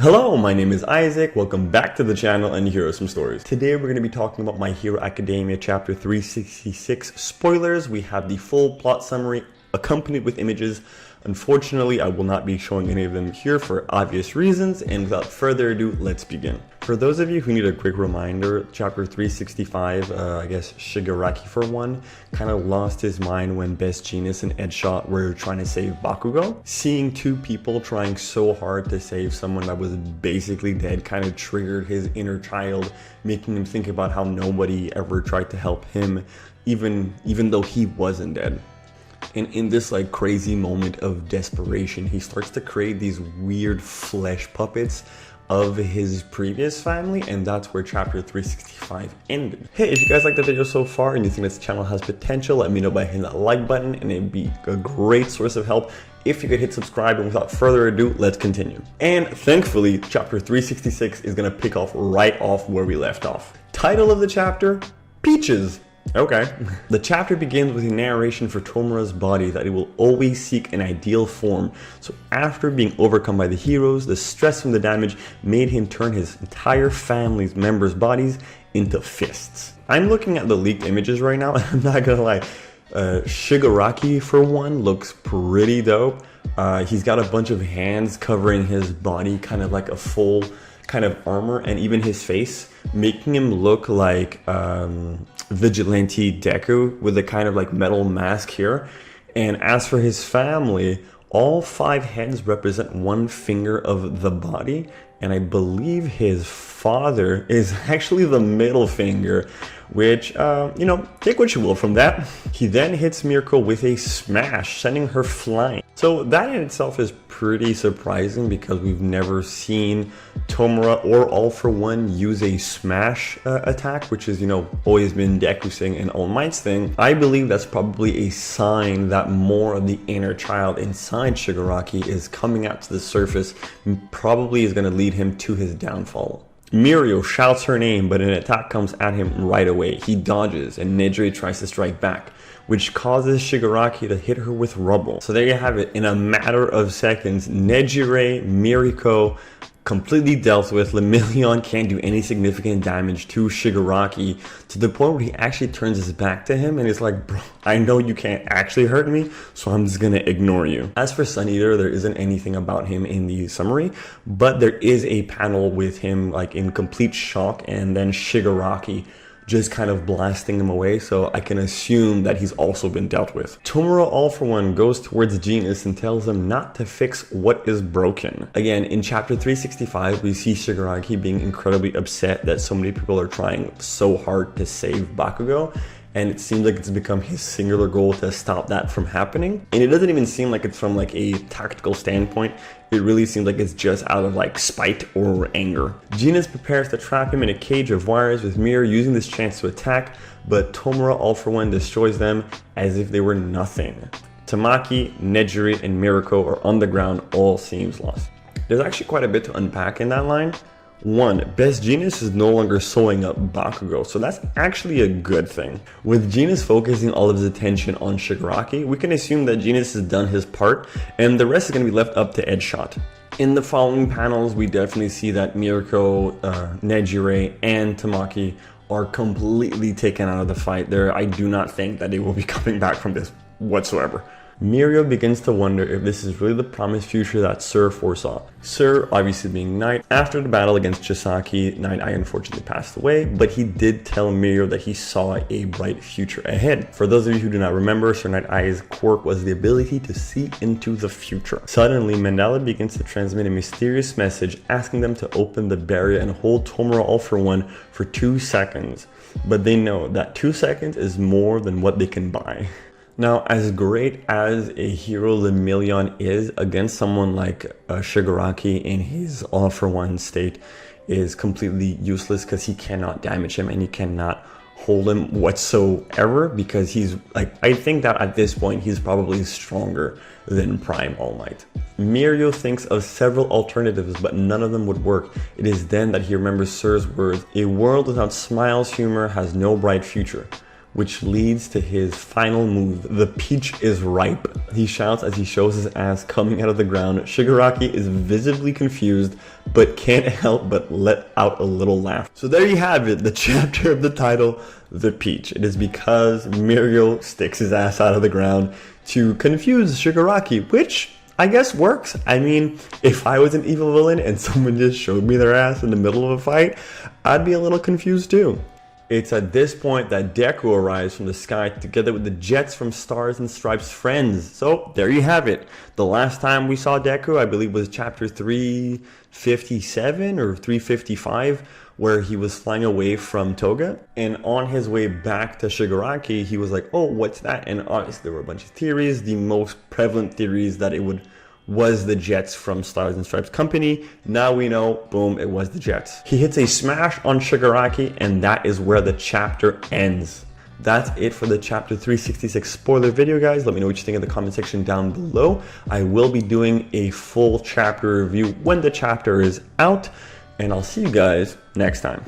Hello, my name is Isaac. Welcome back to the channel, and here are some stories. Today we're going to be talking about My Hero Academia chapter 366 spoilers. We have the full plot summary accompanied with images. Unfortunately, I will not be showing any of them here for obvious reasons, and without further ado, let's begin. For those of you who need a quick reminder, chapter 365, I guess Shigaraki for one, kind of lost his mind when Best Jeanist and Edgeshot were trying to save Bakugo. Seeing two people trying so hard to save someone that was basically dead kind of triggered his inner child, making him think about how nobody ever tried to help him, even though he wasn't dead. And in this like crazy moment of desperation, he starts to create these weird flesh puppets of his previous family, and that's where chapter 365 ended. Hey, if you guys like the video so far and you think this channel has potential, let me know by hitting that like button, and it'd be a great source of help if you could hit subscribe. And without further ado, let's continue. And thankfully, chapter 366 is gonna pick off right off where we left off. Title of the chapter, Peaches. Okay. The chapter begins with a narration for Tomura's body that it will always seek an ideal form. So after being overcome by the heroes, the stress from the damage made him turn his entire family's members' bodies into fists. I'm looking at the leaked images right now, and I'm not gonna lie. Shigaraki, for one, looks pretty dope. He's got a bunch of hands covering his body, kind of like a full kind of armor, and even his face, making him look like Vigilante Deku with a kind of like metal mask here. And as for his family, all 5 heads represent 1 finger of the body, and I believe his father is actually the middle finger, which, you know, take what you will from that. He then hits Mirko with a smash, sending her flying. So that in itself is pretty surprising because we've never seen Tomura or All For One use a smash attack, which is, you know, always been Deku-Sing and All Might's thing. I believe that's probably a sign that more of the inner child inside Shigaraki is coming out to the surface, and probably is going to lead him to his downfall. Mirio shouts her name, but an attack comes at him right away. He dodges, and Nejire tries to strike back, which causes Shigaraki to hit her with rubble. So there you have it. In a matter of seconds, Nejire, Miriko, completely dealt with. Lemillion can't do any significant damage to Shigaraki, to the point where he actually turns his back to him and is like, bro, I know you can't actually hurt me, so I'm just gonna ignore you. As for Sun Eater, there isn't anything about him in the summary, but there is a panel with him like in complete shock, and then Shigaraki just kind of blasting him away, so I can assume that he's also been dealt with. Tomura, All For One, goes towards Jeanist and tells him not to fix what is broken. Again, in chapter 365, we see Shigaraki being incredibly upset that so many people are trying so hard to save Bakugo, and it seems like it's become his singular goal to stop that from happening. And it doesn't even seem like it's from like a tactical standpoint. It really seems like it's just out of like spite or anger. Jeanist prepares to trap him in a cage of wires, with Mir using this chance to attack, but Tomura, All For One, destroys them as if they were nothing. Tamaki, Nejire, and Miriko are on the ground. All seems lost. There's actually quite a bit to unpack in that line. 1. Best Jeanist is no longer sewing up Bakugo, so that's actually a good thing. With Jeanist focusing all of his attention on Shigaraki, we can assume that Jeanist has done his part, and the rest is going to be left up to Edgeshot. In the following panels, we definitely see that Mirko, Nejire, and Tamaki are completely taken out of the fight there. I do not think that they will be coming back from this whatsoever. Mirio begins to wonder if this is really the promised future that Sir foresaw. Sir, obviously being Knight, after the battle against Chisaki, Night Eye unfortunately passed away, but he did tell Mirio that he saw a bright future ahead. For those of you who do not remember, Sir Night Eye's quirk was the ability to see into the future. Suddenly, Mandala begins to transmit a mysterious message asking them to open the barrier and hold Tomura, All For One, for 2 seconds. But they know that 2 seconds is more than what they can buy. Now, as great as a hero Lemillion is, against someone like Shigaraki in his All For One state is completely useless, because he cannot damage him and he cannot hold him whatsoever, because he's like, I think that at this point he's probably stronger than Prime All Might. Mirio thinks of several alternatives, but none of them would work. It is then that he remembers Sir's words, "A world without smiles, humor has no bright future." which leads to his final move. The peach is ripe. He shouts as he shows his ass coming out of the ground. Shigaraki is visibly confused, but can't help but let out a little laugh. So there you have it, the chapter of the title, The Peach. It is because Muriel sticks his ass out of the ground to confuse Shigaraki, which I guess works. I mean, if I was an evil villain and someone just showed me their ass in the middle of a fight, I'd be a little confused too. It's at this point that Deku arrives from the sky together with the Jets from Stars and Stripes' friends. So there you have it. The last time we saw Deku, I believe, was chapter 357 or 355, where he was flying away from Toga. And on his way back to Shigaraki, he was like, oh, what's that? And obviously there were a bunch of theories. The most prevalent theories that it was the Jets from Stars and Stripes Company. Now we know, boom, it was the Jets. He hits a smash on Shigaraki, and that is where the chapter ends. That's it for the chapter 366 spoiler video, guys. Let me know what you think in the comment section down below. I will be doing a full chapter review when the chapter is out, and I'll see you guys next time.